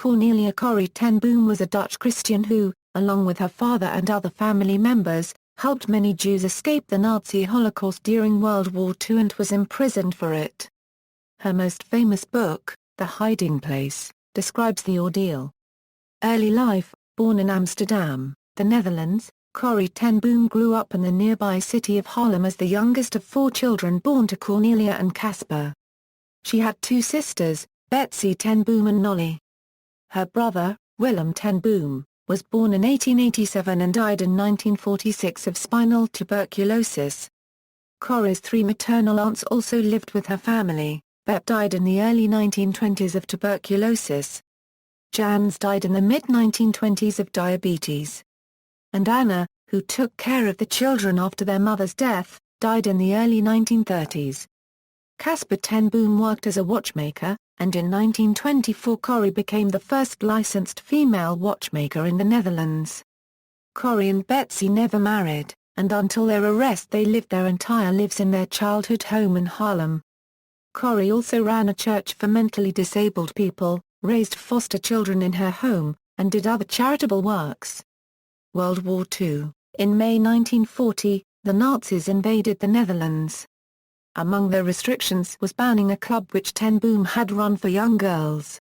Cornelia Corrie ten Boom was a Dutch Christian who, along with her father and other family members, helped many Jews escape the Nazi Holocaust during World War II and was imprisoned for it. Her most famous book, The Hiding Place, describes the ordeal. Early life: born in Amsterdam, the Netherlands, Corrie ten Boom grew up in the nearby city of Haarlem as the youngest of 4 children born to Cornelia and Caspar. She had 2 sisters, Betsy ten Boom and Nolly. Her brother, Willem ten Boom, was born in 1887 and died in 1946 of spinal tuberculosis. Corrie's 3 maternal aunts also lived with her family. Bet died in the early 1920s of tuberculosis. Jans died in the mid-1920s of diabetes. And Anna, who took care of the children after their mother's death, died in the early 1930s. Caspar ten Boom worked as a watchmaker, and in 1924 Corrie became the first licensed female watchmaker in the Netherlands. Corrie and Betsy never married, and until their arrest they lived their entire lives in their childhood home in Haarlem. Corrie also ran a church for mentally disabled people, raised foster children in her home, and did other charitable works. World War II: in May 1940, the Nazis invaded the Netherlands. Among their restrictions was banning a club which ten Boom had run for young girls.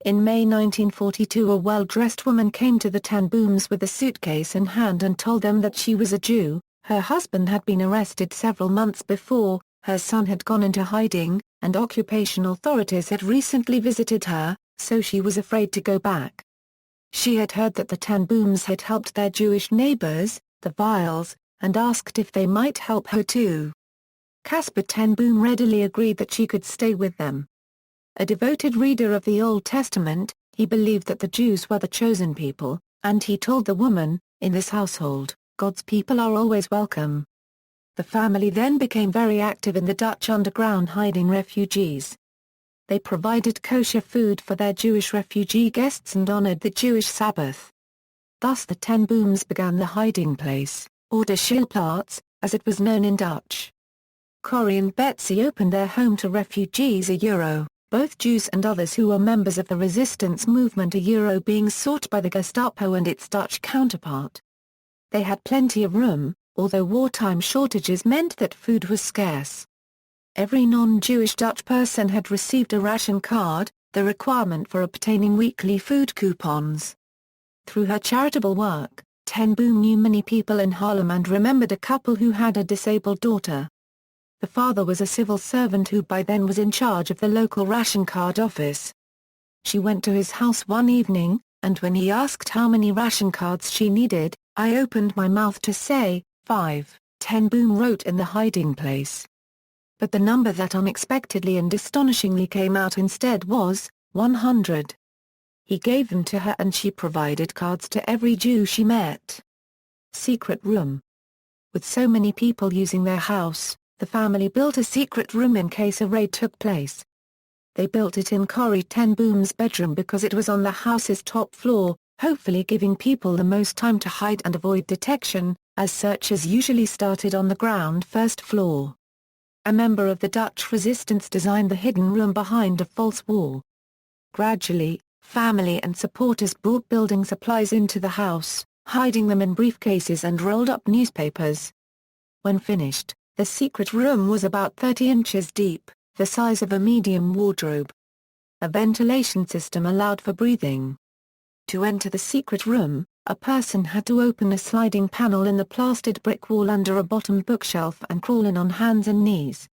In May 1942 a well-dressed woman came to the ten Booms with a suitcase in hand and told them that she was a Jew. Her husband had been arrested several months before, her son had gone into hiding, and occupation authorities had recently visited her, so she was afraid to go back. She had heard that the ten Booms had helped their Jewish neighbors, the Vials, and asked if they might help her too. Caspar ten Boom readily agreed that she could stay with them. A devoted reader of the Old Testament, he believed that the Jews were the chosen people, and he told the woman, "In this household, God's people are always welcome." The family then became very active in the Dutch underground hiding refugees. They provided kosher food for their Jewish refugee guests and honored the Jewish Sabbath. Thus the ten Booms began the hiding place, or de schuilplaats, as it was known in Dutch. Corrie and Betsy opened their home to refugees both Jews and others who were members of the resistance movement being sought by the Gestapo and its Dutch counterpart. They had plenty of room, although wartime shortages meant that food was scarce. Every non-Jewish Dutch person had received a ration card, the requirement for obtaining weekly food coupons. Through her charitable work, ten Boom knew many people in Haarlem and remembered a couple who had a disabled daughter. The father was a civil servant who by then was in charge of the local ration card office. She went to his house one evening, and when he asked how many ration cards she needed, "I opened my mouth to say, 5, ten Boom wrote in the hiding place. But the number that unexpectedly and astonishingly came out instead was 100. He gave them to her and she provided cards to every Jew she met. Secret room. With so many people using their house, the family built a secret room in case a raid took place. They built it in Corrie ten Boom's bedroom because it was on the house's top floor, hopefully giving people the most time to hide and avoid detection, as searches usually started on the ground first floor. A member of the Dutch resistance designed the hidden room behind a false wall. Gradually, family and supporters brought building supplies into the house, hiding them in briefcases and rolled-up newspapers. When finished, the secret room was about 30 inches deep, the size of a medium wardrobe. A ventilation system allowed for breathing. To enter the secret room, a person had to open a sliding panel in the plastered brick wall under a bottom bookshelf and crawl in on hands and knees.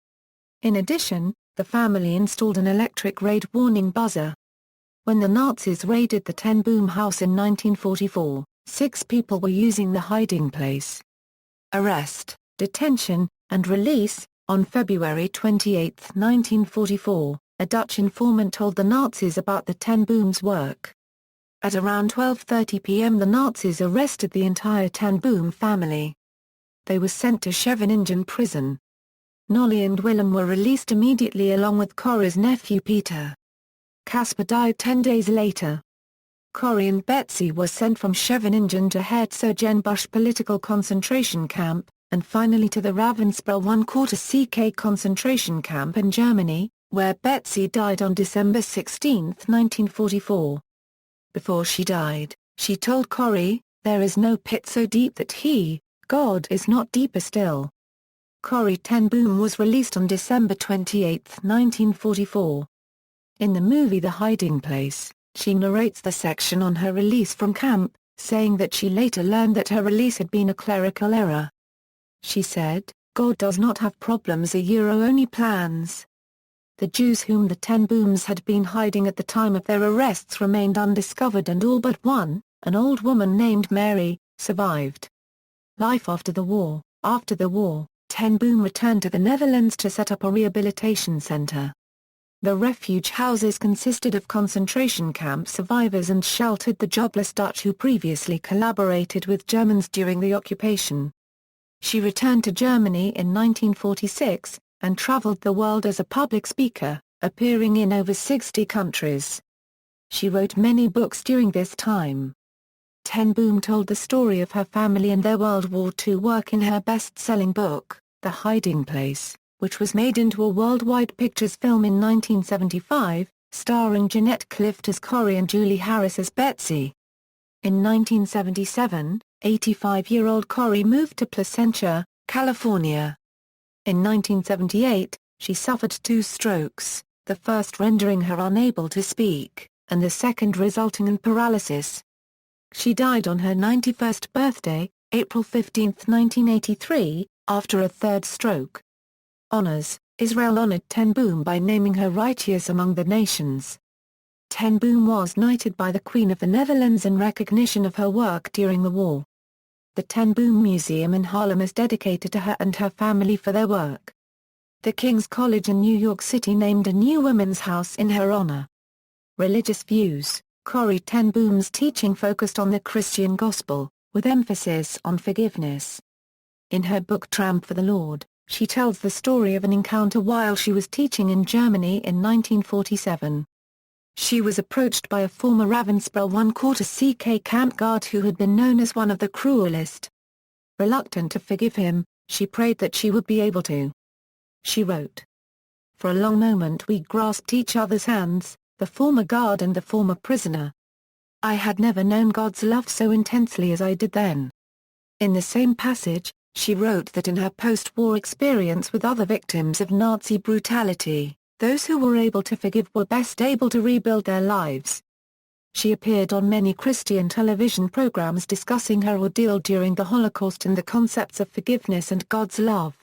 In addition, the family installed an electric raid warning buzzer. When the Nazis raided the ten Boom house in 1944, 6 people were using the hiding place. Arrest, detention, and release. On February 28, 1944, a Dutch informant told the Nazis about the ten Boom's work. At around 12:30 p.m. the Nazis arrested the entire ten Boom family. They were sent to Scheveningen prison. Nolly and Willem were released immediately along with Corrie's nephew Peter. Caspar died 10 days later. Corrie and Betsy were sent from Scheveningen to Herzogenbusch political concentration camp, and finally to the Ravensbrück I-4 CK concentration camp in Germany, where Betsy died on December 16, 1944. Before she died, she told Corrie, "There is no pit so deep that he, God, is not deeper still." Corrie ten Boom was released on December 28, 1944. In the movie The Hiding Place, she narrates the section on her release from camp, saying that she later learned that her release had been a clerical error. She said, "God does not have problems, only plans." The Jews whom the Ten Booms had been hiding at the time of their arrests remained undiscovered, and all but one, an old woman named Mary, survived. Life after the war. After the war, Ten Boom returned to the Netherlands to set up a rehabilitation center. The refuge houses consisted of concentration camp survivors and sheltered the jobless Dutch who previously collaborated with Germans during the occupation. She returned to Germany in 1946, and traveled the world as a public speaker, appearing in over 60 countries. She wrote many books during this time. Ten Boom told the story of her family and their World War II work in her best-selling book, The Hiding Place, which was made into a worldwide pictures film in 1975, starring Jeanette Clift as Corrie and Julie Harris as Betsy. In 1977, 85-year-old Corrie moved to Placentia, California. In 1978, she suffered 2 strokes, the first rendering her unable to speak, and the second resulting in paralysis. She died on her 91st birthday, April 15, 1983, after a third stroke. Honors: Israel honored Ten Boom by naming her Righteous among the nations. Ten Boom was knighted by the Queen of the Netherlands in recognition of her work during the war. The Ten Boom Museum in Harlem is dedicated to her and her family for their work. The King's College in New York City named a new women's house in her honor. Religious views: Corrie ten Boom's teaching focused on the Christian gospel, with emphasis on forgiveness. In her book Tramp for the Lord, she tells the story of an encounter while she was teaching in Germany in 1947. She was approached by a former Ravensbrück one-quarter CK camp guard who had been known as one of the cruelest. Reluctant to forgive him, she prayed that she would be able to. She wrote, "For a long moment we grasped each other's hands, the former guard and the former prisoner. I had never known God's love so intensely as I did then." In the same passage, she wrote that in her post-war experience with other victims of Nazi brutality, those who were able to forgive were best able to rebuild their lives. She appeared on many Christian television programs discussing her ordeal during the Holocaust and the concepts of forgiveness and God's love.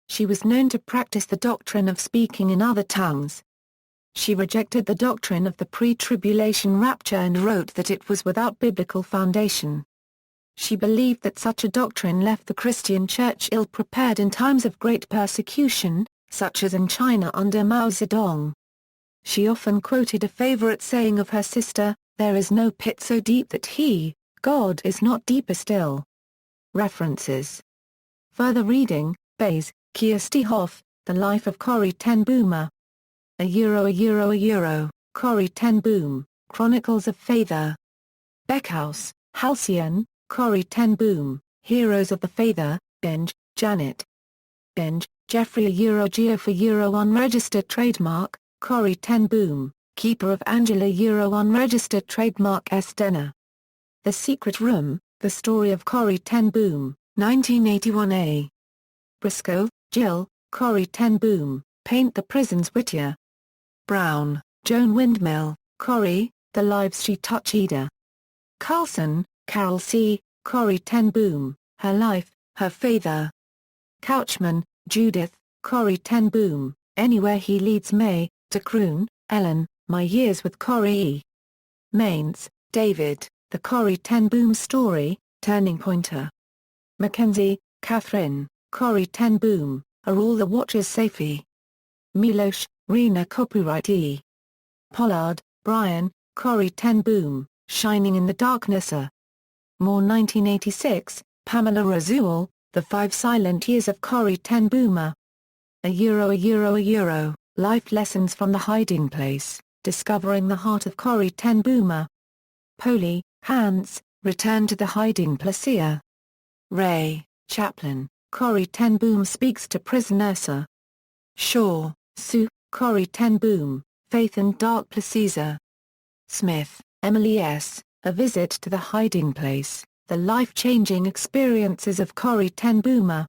She was known to practice the doctrine of speaking in other tongues. She rejected the doctrine of the pre-tribulation rapture and wrote that it was without biblical foundation. She believed that such a doctrine left the Christian church ill-prepared in times of great persecution, such as in China under Mao Zedong. She often quoted a favorite saying of her sister, "There is no pit so deep that he, God, is not deeper still." References. Further reading: Bays, Kirsty Hoff, The Life of Corrie ten Boom. Corrie ten Boom, Chronicles of Faith. Beckhaus, Halcyon, Corrie ten Boom, Heroes of the Faith. Binge, Janet. Binge, Jeffrey Geo for unregistered trademark, Corrie ten Boom, Keeper of Angela unregistered trademark S. Denner. The Secret Room, The Story of Corrie ten Boom, 1981a. Briscoe, Jill, Corrie ten Boom, Paint the Prisons Whittier. Brown, Joan Windmill, Corrie, The Lives She Touched. Carlson, Carol C., Corrie ten Boom, Her Life, Her Faith. Couchman, Judith, Corrie ten Boom, Anywhere He Leads May, de Kroon, Ellen, My Years with Corrie. Maines, David, The Corrie ten Boom Story, Turning Pointer. Mackenzie, Catherine, Corrie ten Boom, Are All the Watchers Safely? Milosh, Rena. Copyright E. Pollard, Brian, Corrie ten Boom, Shining in the Darkness. Moore 1986, Pamela Razul, The 5 Silent Years of Corrie ten Boom. Life Lessons from the Hiding Place, Discovering the Heart of Corrie ten Boom. Poley, Hans, Return to the Hiding Place. Ray, Chaplin, Corrie ten Boom Speaks to Prisoners. Shaw, Sue, Corrie ten Boom, Faith in Dark Places. Smith, Emily S., A Visit to the Hiding Place, The Life-Changing Experiences of Corrie ten Boom.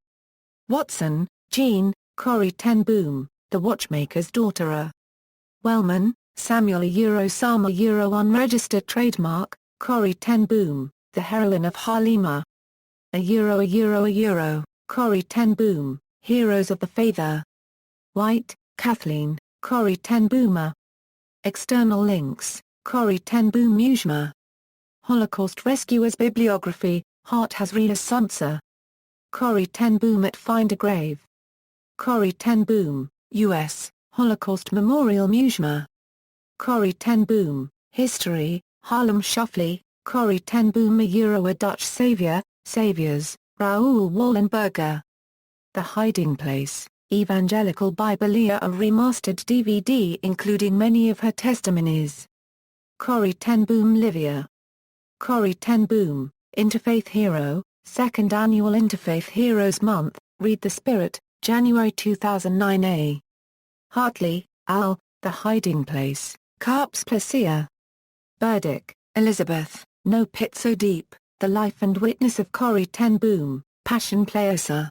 Watson, Jean, Corrie ten Boom, The Watchmaker's Daughter. Wellman, Samuel Sama Unregistered Trademark, Corrie ten Boom, The Heroine of Harlema. Corrie ten Boom, Heroes of the Faith. White, Kathleen, Corrie ten Boom. External links, Corrie ten Boom Museum. Holocaust Rescuers Bibliography, Hart has Renaissance. Corrie ten Boom at Find a Grave. Corrie ten Boom, U.S., Holocaust Memorial Museum. Corrie ten Boom, History, Harlem Shuffle, Corrie ten Boom A Dutch Savior, Saviors, Raoul Wallenberger. The Hiding Place, Evangelical Biblia, a remastered DVD including many of her testimonies. Corrie ten Boom Livia. Corrie ten Boom, Interfaith Hero, 2nd Annual Interfaith Heroes Month, Read the Spirit, January 2009 A. Hartley, Al, The Hiding Place, Carps Placia. Burdick, Elizabeth, No Pit So Deep, The Life and Witness of Corrie ten Boom, Passion Playa.